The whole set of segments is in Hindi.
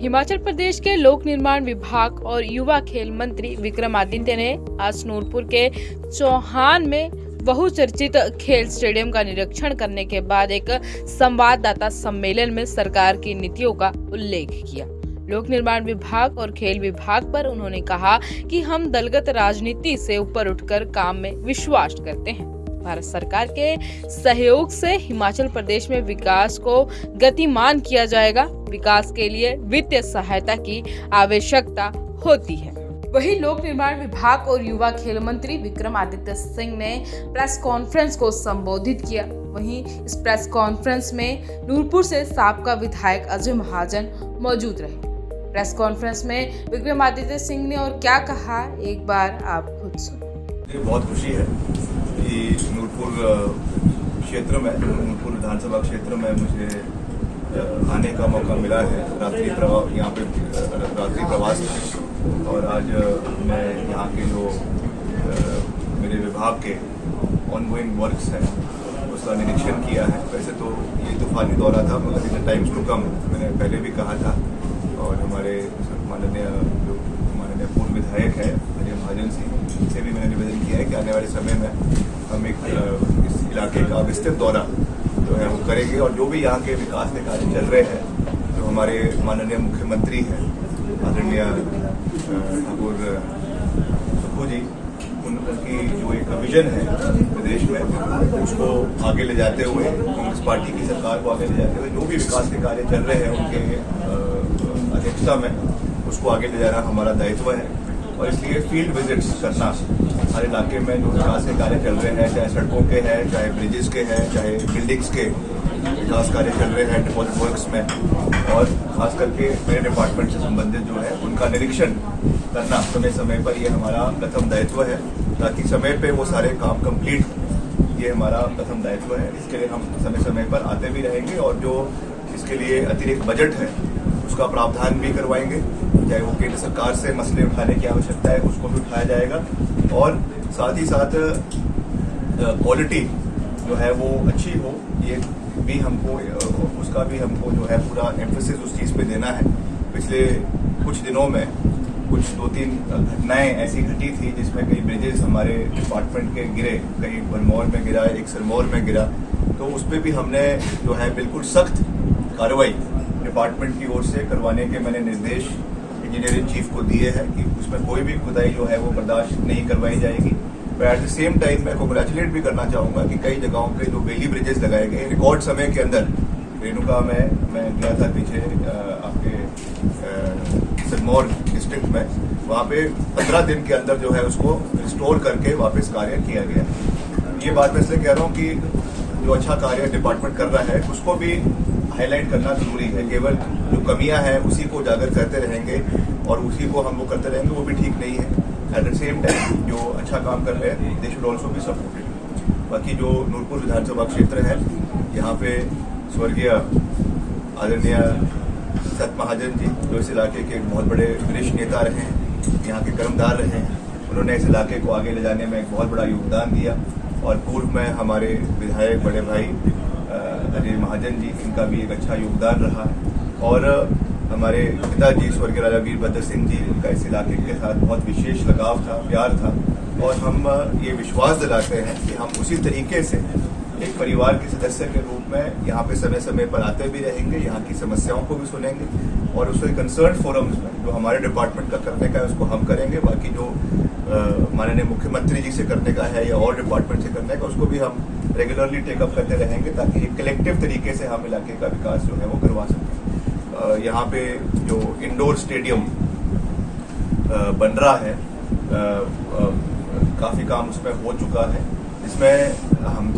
हिमाचल प्रदेश के लोक निर्माण विभाग और युवा खेल मंत्री विक्रमादित्य ने आज नूरपुर के चौहान में बहुचर्चित खेल स्टेडियम का निरीक्षण करने के बाद एक संवाददाता सम्मेलन में सरकार की नीतियों का उल्लेख किया। लोक निर्माण विभाग और खेल विभाग पर उन्होंने कहा कि हम दलगत राजनीति से ऊपर उठकर काम में विश्वास करते हैं। भारत सरकार के सहयोग से हिमाचल प्रदेश में विकास को गतिमान किया जाएगा। विकास के लिए वित्तीय सहायता की आवश्यकता होती है। वहीं लोक निर्माण विभाग और युवा खेल मंत्री विक्रमादित्य सिंह ने प्रेस कॉन्फ्रेंस को संबोधित किया। वहीं इस प्रेस कॉन्फ्रेंस में नूरपुर से साबका विधायक अजय महाजन मौजूद रहे। प्रेस कॉन्फ्रेंस में विक्रमादित्य सिंह ने और क्या कहा, एक बार आप खुद सुनिए। बहुत खुशी है कि नूरपुर क्षेत्र में, नूरपुर विधानसभा क्षेत्र में मुझे आने का मौका मिला है। यहाँ पे रात्रि प्रवास में, और आज मैं यहाँ के जो मेरे विभाग के ऑनगोइंग वर्क्स हैं उसका निरीक्षण किया है। वैसे तो ये तूफानी दौरा था, मगर इन टाइम्स टू कम मैंने पहले भी कहा था, और हमारे माननीय पूर्व विधायक है अजय महाजन सिंह से भी मैंने निवेदन किया है कि आने वाले समय में हम एक इस इलाके का विस्तृत दौरा जो है वो करेंगे, और जो भी यहाँ के विकास के कार्य चल रहे हैं, जो हमारे माननीय मुख्यमंत्री हैं आदरणीय ठाकुर सुखू जी, उनकी जो एक विजन है प्रदेश में, उसको आगे ले जाते हुए, कांग्रेस पार्टी की सरकार को आगे ले जाते हुए जो भी विकास के कार्य चल रहे हैं उनके अध्यक्षता में, उसको आगे ले जाना हमारा दायित्व है। और इसलिए फील्ड विजिट्स करना हर इलाके में जो विकास के कार्य चल रहे हैं, चाहे सड़कों के हैं, चाहे ब्रिजेस के हैं, चाहे बिल्डिंग्स के विकास कार्य चल रहे हैं डिपॉजिट वर्क्स में, और खास करके मेरे डिपार्टमेंट से संबंधित जो है उनका निरीक्षण करना समय समय पर, ये हमारा प्रथम दायित्व है, ताकि समय पे वो सारे काम कंप्लीट हो। ये हमारा प्रथम दायित्व है। इसके लिए हम समय समय पर आते भी रहेंगे, और जो इसके लिए अतिरिक्त बजट है उसका प्रावधान भी करवाएंगे। चाहे वो केंद्र सरकार से मसले उठाने की आवश्यकता है उसको भी उठाया जाएगा, और साथ ही साथ क्वालिटी जो है वो अच्छी हो, ये भी हमको, उसका भी हमको जो है पूरा एम्फेसिस उस चीज़ पे देना है। पिछले कुछ दिनों में कुछ 2-3 घटनाएं ऐसी घटी थी जिसमें कई ब्रिजेस हमारे डिपार्टमेंट के गिरे, कहीं भरमौर में गिरा, एक सिरमौर में गिरा, तो उस पर भी हमने जो है बिल्कुल सख्त कार्रवाई डिपार्टमेंट की ओर से करवाने के मैंने निर्देश इंजीनियरिंग चीफ को दिए हैं कि उसमें कोई भी खुदाई जो है वो बर्दाश्त नहीं करवाई जाएगी। पर एट द सेम टाइम मैं कांग्रेचुलेट भी करना चाहूँगा कि कई जगहों पे जो बेली ब्रिजेस लगाए गए रिकॉर्ड समय के अंदर, रेणुका में मैं गया था पीछे आपके सिरमौर डिस्ट्रिक्ट में, वहाँ पे 15 दिन के अंदर जो है उसको रिस्टोर करके वापस कार्य किया गया। ये बात मैं इसलिए कह रहा हूँ कि जो अच्छा कार्य डिपार्टमेंट कर रहा है उसको भी हाईलाइट करना जरूरी है। केवल जो कमियां हैं उसी को उजागर करते रहेंगे और उसी को हम वो करते रहेंगे, वो भी ठीक नहीं है। एट द सेम टाइम जो अच्छा काम कर रहे हैं they should also be supported. बाकी जो नूरपुर विधानसभा क्षेत्र है, यहाँ पे स्वर्गीय आदरणीय सत महाजन जी, जो इस इलाके के एक बहुत बड़े वरिष्ठ नेता रहे हैं, यहाँ के कर्मदार रहे हैं, उन्होंने इस इलाके को आगे ले जाने में एक बहुत बड़ा योगदान दिया। और पूर्व में हमारे विधायक बड़े भाई अजय महाजन जी, इनका भी एक अच्छा योगदान रहा है। और हमारे पिताजी स्वर्गीय राजा वीरभद्र सिंह जी, इनका इस इलाके के साथ बहुत विशेष लगाव था, प्यार था, और हम ये विश्वास दिलाते हैं कि हम उसी तरीके से एक परिवार के सदस्य के रूप में यहाँ पे समय समय पर आते भी रहेंगे, यहाँ की समस्याओं को भी सुनेंगे, और उसके कंसर्न फोरम्स में जो हमारे डिपार्टमेंट का करने का है उसको हम करेंगे। बाकी जो माननीय मुख्यमंत्री जी से करने का है या और डिपार्टमेंट से करने का, उसको भी हम रेगुलरली टेकअप करते रहेंगे, ताकि एक कलेक्टिव तरीके से हम इलाके का विकास जो है वो करवा सकें। यहाँ पे जो इंडोर स्टेडियम बन रहा है, काफ़ी काम उसमें हो चुका है। इसमें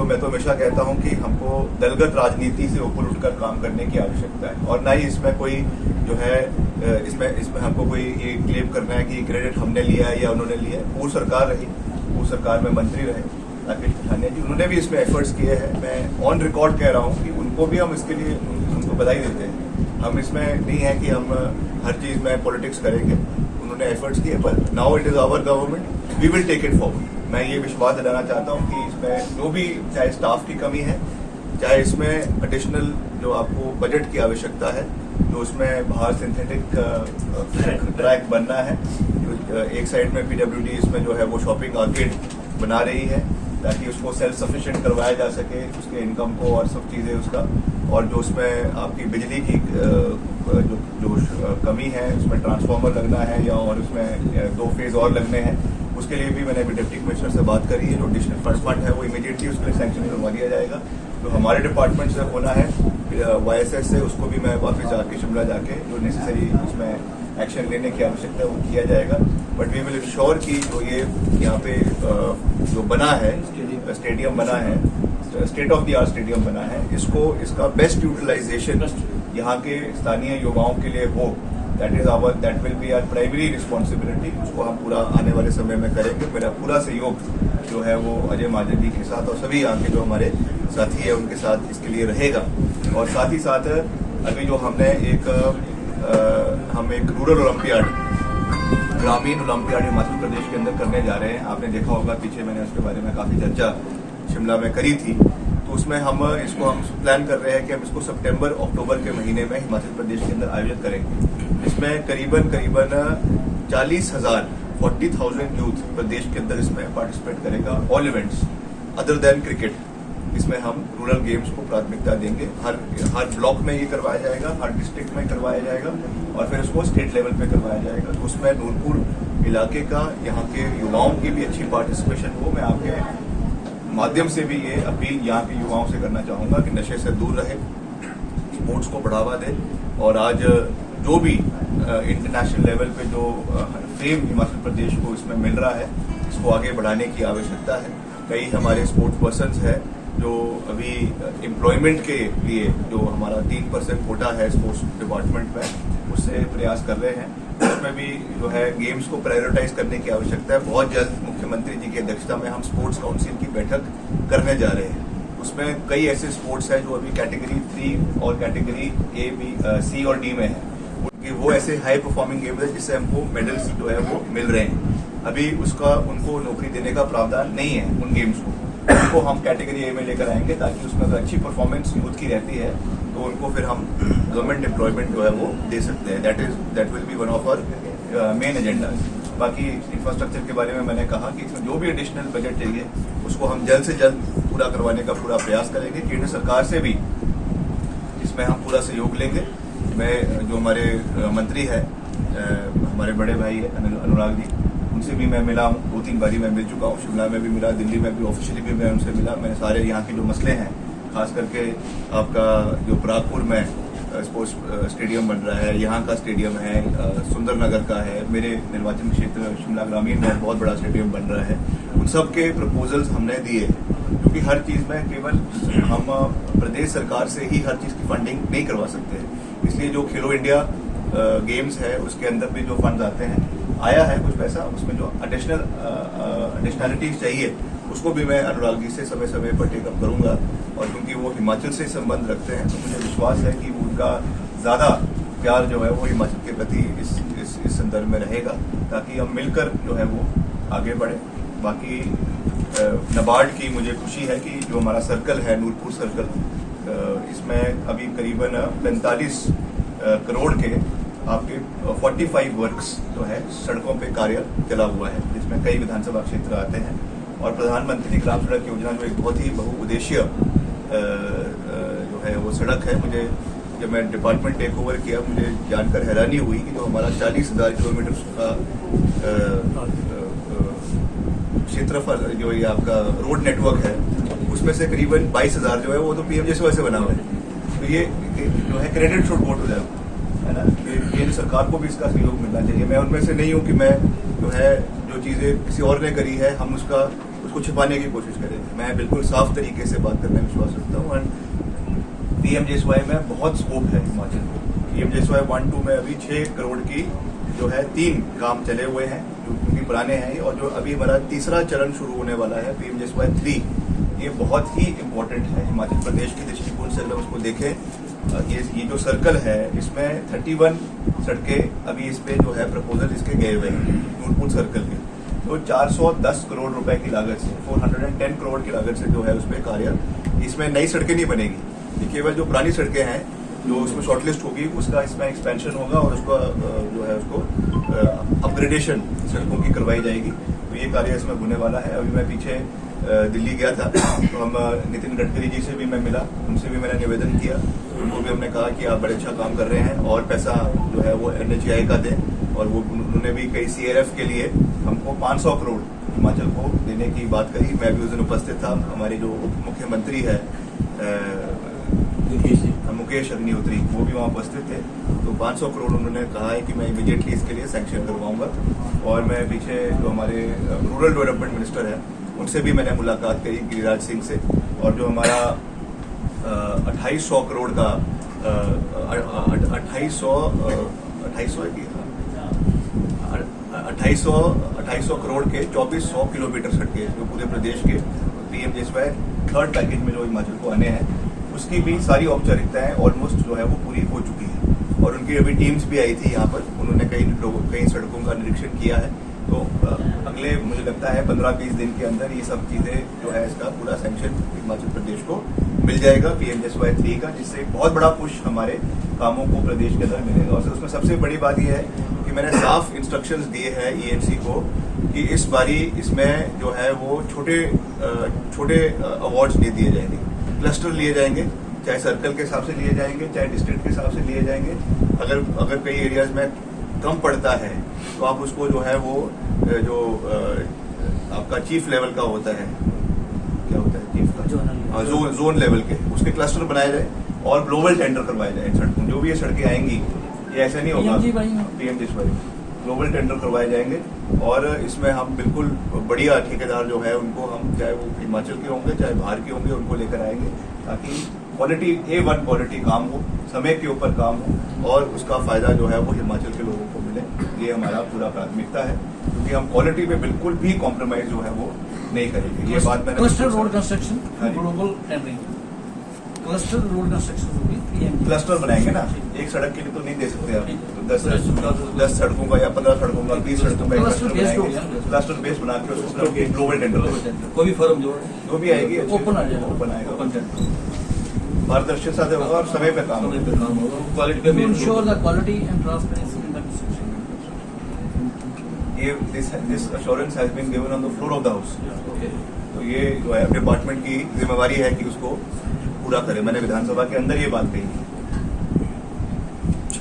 मैं तो हमेशा कहता हूं कि हमको दलगत राजनीति से ऊपर उठकर काम करने की आवश्यकता है, और ना ही इसमें कोई जो है इसमें हमको कोई ये क्लेम करना है कि क्रेडिट हमने लिया है या उन्होंने लिया है। पूर्व सरकार रही, पूर्व सरकार में मंत्री रहे राकेश पठानिया जी, उन्होंने भी इसमें एफर्ट्स किए हैं। मैं ऑन रिकॉर्ड कह रहा हूँ कि उनको भी हम इसके लिए उनको बधाई देते हैं। हम इसमें नहीं है कि हम हर चीज़ में पॉलिटिक्स करेंगे, उन्होंने एफर्ट्स किए, पर now it is our government, we will take it forward. मैं ये विश्वास दिलाना चाहता हूँ कि इसमें जो भी, चाहे स्टाफ की कमी है, चाहे इसमें एडिशनल जो आपको बजट की आवश्यकता है, तो उसमें बाहर सिंथेटिक ट्रैक बनना है। तो एक साइड में PWD इसमें जो है वो शॉपिंग आर्केड बना रही है ताकि उसको सेल्फ सफिशिएंट करवाया जा सके, उसके इनकम को और सब चीज़ें उसका, और जो उसमें आपकी बिजली की जो कमी है उसमें ट्रांसफार्मर लगना है या और उसमें 2 फेज और लगने हैं, उसके लिए भी मैंने डिप्टी कमिश्नर से बात करी है। जो एडिशनल फंड है वो इमीडिएटली उसके लिए सैंक्शन करवा दिया जाएगा। तो हमारे डिपार्टमेंट से होना है YSS से, उसको भी मैं वापस जाके शिमला जाके जो नेसेसरी उसमें एक्शन लेने की आवश्यकता है वो किया जाएगा। बट वी विल इंश्योर कि जो ये यहाँ पे जो बना है स्टेडियम बना है, state of the art stadium बना है, इसका बेस्ट यूटिलाइजेशन यहाँ के स्थानीय युवाओं के लिए हो। That will be our primary responsibility. उसको हम पूरा आने वाले समय में करेंगे। मेरा पूरा सहयोग जो है वो अजय महाजन जी के साथ और सभी यहाँ के जो हमारे साथी है उनके साथ इसके लिए रहेगा। और साथ ही साथ अभी जो हमने हम एक रूरल ओलंपियाड, ग्रामीण ओलंपियाड हिमाचल प्रदेश के अंदर करने जा रहे हैं। आपने देखा होगा पीछे मैंने उसके बारे में काफी चर्चा शिमला में करी थी। तो उसमें हम प्लान कर रहे हैं कि हम इसको सितंबर अक्टूबर के महीने में हिमाचल प्रदेश के अंदर आयोजित करेंगे। इसमें करीबन 40,000 यूथ प्रदेश के अंदर इसमें पार्टिसिपेट करेगा। All events other than cricket, इसमें हम रूरल गेम्स को प्राथमिकता देंगे। हर ब्लॉक में ये करवाया जाएगा, हर डिस्ट्रिक्ट में करवाया जाएगा और फिर उसको स्टेट लेवल पे करवाया जाएगा। तो उसमें नूरपुर इलाके का, यहाँ के युवाओं की भी अच्छी पार्टिसिपेशन हो। मैं आपके माध्यम से भी ये अपील यहाँ के युवाओं से करना चाहूंगा कि नशे से दूर रहे, स्पोर्ट्स को बढ़ावा दे। और आज जो भी इंटरनेशनल लेवल पे जो फेम हिमाचल प्रदेश को इसमें मिल रहा है, इसको आगे बढ़ाने की आवश्यकता है। कई हमारे स्पोर्ट्स पर्सन्स है जो अभी एम्प्लॉयमेंट के लिए जो हमारा 3% कोटा है स्पोर्ट्स डिपार्टमेंट में, उससे प्रयास कर रहे हैं। उसमें भी जो है गेम्स को प्रायोरिटाइज करने की आवश्यकता है। बहुत जल्द मुख्यमंत्री जी की अध्यक्षता में हम स्पोर्ट्स काउंसिल की बैठक करने जा रहे हैं। उसमें कई ऐसे स्पोर्ट्स हैं जो अभी कैटेगरी 3 और कैटेगरी A, B, C और D में है। वो ऐसे हाई परफॉर्मिंग गेम्स है जिससे हमको मेडल्स जो है वो मिल रहे हैं। अभी उनको नौकरी देने का प्रावधान नहीं है उन गेम्स को। उनको हम कैटेगरी A में लेकर आएंगे ताकि उसमें अगर अच्छी परफॉर्मेंस यूथ की रहती है तो उनको फिर हम गवर्नमेंट एम्प्लॉयमेंट जो है वो दे सकते हैं। That will be one of our main agenda. बाकी इंफ्रास्ट्रक्चर के बारे में मैंने कहा कि इसमें जो भी एडिशनल बजट चाहिए उसको हम जल्द से जल्द पूरा करवाने का पूरा प्रयास करेंगे। केंद्र सरकार से भी इसमें हम पूरा सहयोग लेंगे। मैं जो हमारे मंत्री है, हमारे बड़े भाई है अनुराग जी, उनसे भी मैं मिला हूँ। 2-3 बारी मैं मिल चुका हूँ। शिमला में भी मिला, दिल्ली में भी ऑफिशियली भी मैं उनसे मिला। मैंने सारे यहाँ के जो मसले हैं, खास करके आपका जो परागपुर में स्पोर्ट्स स्टेडियम बन रहा है, यहाँ का स्टेडियम है, सुंदरनगर का है, मेरे निर्वाचन क्षेत्र शिमला ग्रामीण में बहुत बड़ा स्टेडियम बन रहा है, उन सब के प्रपोजल्स हमने दिए। क्योंकि हर चीज में केवल हम प्रदेश सरकार से ही हर चीज की फंडिंग नहीं करवा सकते, इसलिए जो खेलो इंडिया गेम्स है उसके अंदर भी जो फंड आते हैं, आया है कुछ पैसा, उसमें जो एडिशनलिटीज चाहिए उसको भी मैं अनुराग जी से समय समय पर टेकअप करूंगा। और क्योंकि वो हिमाचल से संबंध रखते हैं तो मुझे विश्वास है कि उनका ज्यादा प्यार जो है वो हिमाचल के प्रति इस संदर्भ में रहेगा, ताकि हम मिलकर जो है वो आगे बढ़े। बाकी नाबार्ड की मुझे खुशी है कि जो हमारा सर्कल है नूरपुर सर्कल, इसमें अभी करीबन 45 करोड़ के आपके 45 वर्क्स जो है सड़कों पे कार्य चला हुआ है, जिसमें कई विधानसभा क्षेत्र आते हैं। और प्रधानमंत्री ग्राम सड़क योजना जो एक बहुत ही बहुउद्देशीय जो है वो सड़क है। मुझे जब मैं डिपार्टमेंट टेक ओवर किया, मुझे जानकर हैरानी हुई कि जो हमारा 40,000 किलोमीटर का क्षेत्रफल जो ये आपका रोड नेटवर्क है, उसमें से करीबन 22,000 जो है वो तो PMJSY से बना हुआ है। तो ये जो है credit should go to them, है ना। केंद्र सरकार को भी इसका सहयोग मिलना चाहिए। मैं उनमें से नहीं हूँ कि मैं जो है जो चीजें किसी और ने करी है हम उसको छिपाने की कोशिश करेंगे। मैं बिल्कुल साफ तरीके से बात करने में विश्वास रखता हूँ। और PMJSY में बहुत स्कोप है हिमाचल को। PMJSY 1-2 में अभी 6 करोड़ की जो है 3 काम चले हुए हैं जो क्योंकि पुराने हैं, और जो अभी हमारा तीसरा चरण शुरू होने वाला है PMJSY 3, ये बहुत ही इम्पोर्टेंट है हिमाचल प्रदेश के दृष्टिकोण से। अगर उसको देखें, ये जो सर्कल है इसमें 31 सड़कें अभी इस पे जो है प्रपोजल इसके गए हुए हैं नूरपुर सर्कल के। तो 410 करोड़ रुपए की लागत से 410 करोड़ की लागत से जो है उस पर कार्य, इसमें नई सड़कें नहीं बनेगी, ये केवल जो पुरानी सड़कें हैं जो उसमें शॉर्टलिस्ट होगी उसका इसमें एक्सपेंशन होगा और उसका जो है उसको अपग्रेडेशन सड़कों की करवाई जाएगी। तो ये कार्य इसमें होने वाला है। अभी मैं पीछे दिल्ली गया था तो हम नितिन गडकरी जी से भी मैं मिला, उनसे भी मैंने निवेदन किया। उनको भी हमने कहा कि आप बड़े अच्छा काम कर रहे हैं और पैसा जो है वो NHAI का दें। और वो उन्होंने भी कई CRF के लिए हमको 500 करोड़ हिमाचल को देने की बात कही। मैं भी उस दिन उपस्थित था। हमारे जो उप मुख्यमंत्री है मुकेश अग्निहोत्री, वो भी वहाँ उपस्थित थे। तो 500 करोड़ उन्होंने कहा है कि मैं इमीडिएटली इसके लिए सैंक्शन करवाऊंगा। और मैं पीछे जो हमारे रूरल डेवलपमेंट मिनिस्टर है उनसे भी मैंने मुलाकात करी, गिरिराज सिंह से। और जो हमारा 2800 करोड़ का 2800 करोड़ के 2400 किलोमीटर सड़कें जो पूरे प्रदेश के PM-JSY थर्ड पैकेज में जो हिमाचल को आने हैं उसकी भी सारी औपचारिकताएं ऑलमोस्ट जो है वो पूरी हो चुकी है। और उनकी अभी टीम्स भी आई थी यहाँ पर, उन्होंने कई सड़कों का निरीक्षण किया है। तो अगले मुझे लगता है 15-20 दिन के अंदर ये सब चीजें जो है इसका पूरा सैंक्शन हिमाचल प्रदेश को मिल जाएगा PM-JSY 3 का, जिससे बहुत बड़ा पुश हमारे कामों को प्रदेश के अंदर मिलेगा। और उसमें सबसे बड़ी बात यह है कि मैंने साफ इंस्ट्रक्शंस दिए हैं EMC को कि इस बारी इसमें जो है वो छोटे अवार्ड्स नहीं दिए जाएंगे, क्लस्टर लिए जाएंगे, चाहे सर्कल के हिसाब से लिए जाएंगे, चाहे डिस्ट्रिक्ट के हिसाब से लिए जाएंगे। अगर कई एरियाज में कम पड़ता है तो आप उसको जो है वो जो आपका चीफ लेवल का होता है, क्या होता है चीफ का, जोन लेवल के, उसके क्लस्टर बनाए जाए और ग्लोबल टेंडर करवाए जाए। सड़कों जो भी ये सड़कें आएंगी ये ऐसे नहीं होगा PM-JSY, ग्लोबल टेंडर करवाए जाएंगे। और इसमें हम बिल्कुल बढ़िया ठेकेदार जो है उनको हम, चाहे वो हिमाचल के होंगे चाहे बाहर के होंगे, उनको लेकर आएंगे ताकि क्वालिटी A1 क्वालिटी काम हो, समय के ऊपर काम हो और उसका फायदा जो है वो हिमाचल के लोगों को मिले। ये हमारा पूरा प्राथमिकता है क्योंकि हम क्वालिटी पे बिल्कुल भी कॉम्प्रोमाइज जो है वो नहीं करेंगे। ये बात मैंने cluster road construction, global tendering, cluster road construction होगी। क्लस्टर बनाएंगे ना, एक सड़क के लिए तो नहीं दे सकते आप। तो 10 सड़कों का या 15 सड़कों का 20 सड़कों का क्लस्टर बेस बना के उसको ग्लोबल टेंडर, कोई भी फर्म जो भी आएगी ओपन आ जाएगा, ओपन आएगा, पारदर्शिता से होगा और समय पे काम होगा, क्वालिटी पे ensure the quality and transparency in the construction. This assurance has been given on the floor of the house. तो ये जो है डिपार्टमेंट की जिम्मेवारी है कि उसको पूरा करे। मैंने विधानसभा के अंदर ये बात कही।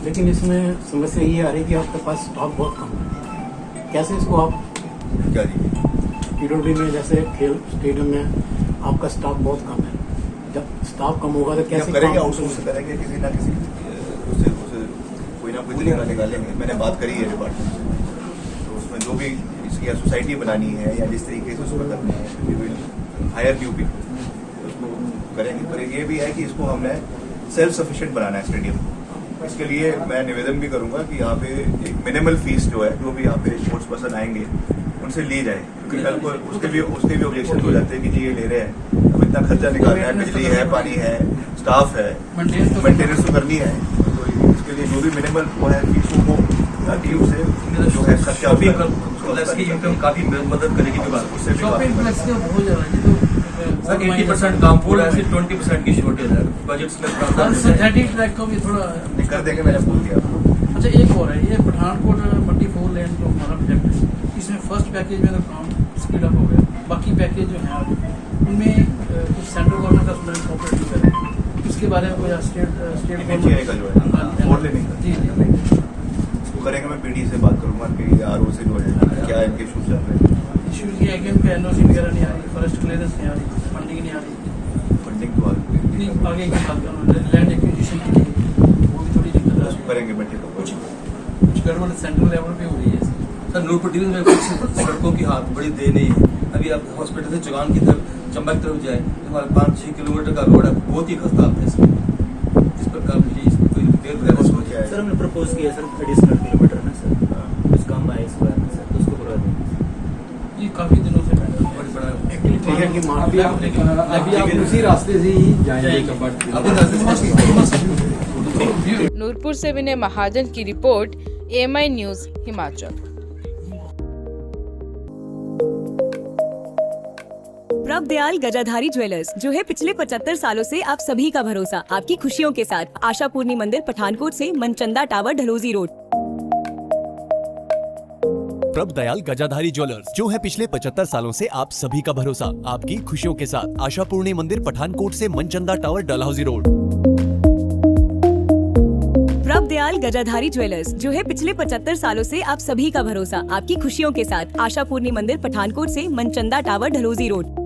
लेकिन इसमें समस्या ये आ रही है कि आपके पास स्टॉक बहुत कम है। कैसे इसको आप क्या जी, PWD में जैसे खेल स्टेडियम में आपका स्टाफ बहुत कम है, जब स्टाफ कम होगा तो कैसे करेंगे? आउटसोर्स करेंगे, किसी ना किसी उससे कोई ना कोई तरीका निकालेंगे। मैंने बात करी है डिपार्टमेंट से, तो उसमें जो भी इसकी सोसाइटी बनानी है या जिस तरीके से उसको करना है हायर न्यू पीपल उसको करेंगे। पर ये भी है कि इसको हमने सेल्फ सफिशिएंट बनाना है स्टेडियम। इसके लिए मैं निवेदन भी करूंगा कि यहाँ पे एक मिनिमल फीस जो है, जो भी यहाँ पे स्पोर्ट्स पर्सन आएंगे उनसे ली जाए, क्योंकि कल को उसके भी ऑब्जेक्शन हो जाते हैं कि जी ये ले रहे हैं, अब इतना खर्चा निकाल रहे हैं, बिजली है, पानी है, स्टाफ है, मेंटेनेंस तो करनी है। तो इसके लिए जो भी मिनिमल वो है फीस वो ताकि उसे जो है खर्चा इनकम काफी मदद करेगी। उससे भी शॉपिंग फ्लेक्स का बहुत ज्यादा है तो सर 80% काम पूरा है, सिर्फ 20% की शॉर्टेज है बजट्स में। सिंथेटिक ट्रैक को भी थोड़ा कर देंगे, मैंने बोल दिया। अच्छा एक और है, ये पठानकोट मट्टी 4 लेन जो हमारा प्रोजेक्ट है, इसमें फर्स्ट पैकेज में तो काम स्पीड अप हो गया, बाकी पैकेज जो है उनमें कुछ सेंट्रल गवर्नमेंट का स्टूडेंट कोऑपरेटिव है, इसके बारे में कोई स्टेट NHAI का जो है फोर लेनिंग का जी जी इसको करेंगे। मैं PD से बात करूंगा कि RO से जो है क्या इनके इशू चल रहे हैं। इश्यूज ये है कि उनका NOC वगैरह नहीं आ रही, फॉरेस्ट क्लियरेंस नहीं आ रही, फंडिंग नहीं आ रही, फंडिंग तो आगे की बात करूँ लैंड एक्विजिशन की वो भी थोड़ी दिक्कत है, करेंगे बैठे तो कुछ गड़बड़ सेंट्रल लेवल पे हो रही है। सर नूरपुर डिवीजन में कुछ सड़कों की हालत बड़ी दे नहीं है। अभी आप हॉस्पिटल से चुगान की तरफ, चंबा की तरफ जाए तो हमारा 5-6 किलोमीटर का रोड है, बहुत ही खस्ता है इसमें। इस पर काम कोई रिपेयर सर हमने प्रपोज किया सर एडिशनल किलोमीटर में सर कुछ काम आए इस बार में सर, तो उसको करवा देंगे। ये काफी दिनों से बड़ी बड़ा ठीक है कि अभी आप उसी रास्ते से ही जाएंगे। नूरपुर से विनय महाजन की रिपोर्ट, AMI न्यूज हिमाचल। प्रभ दयाल गजाधारी ज्वेलर्स, जो है पिछले 75 सालों से आप सभी का भरोसा, आपकी खुशियों के साथ। आशा पूर्णी मंदिर, पठानकोट से मनचंदा टावर, ढलोजी रोड। प्रभ दयाल गजाधारी ज्वेलर्स, जो है पिछले 75 सालों से आप सभी का भरोसा, आपकी खुशियों के साथ। आशा पूर्णी मंदिर, पठानकोट से मनचंदा टावर, डलहौजी रोड। प्रभ दयाल गजाधारी ज्वेलर्स, जो है पिछले 75 सालों से आप सभी का भरोसा, आपकी खुशियों के साथ। आशा पूर्णी मंदिर, पठानकोट से मनचंदा टावर, ढलोजी रोड।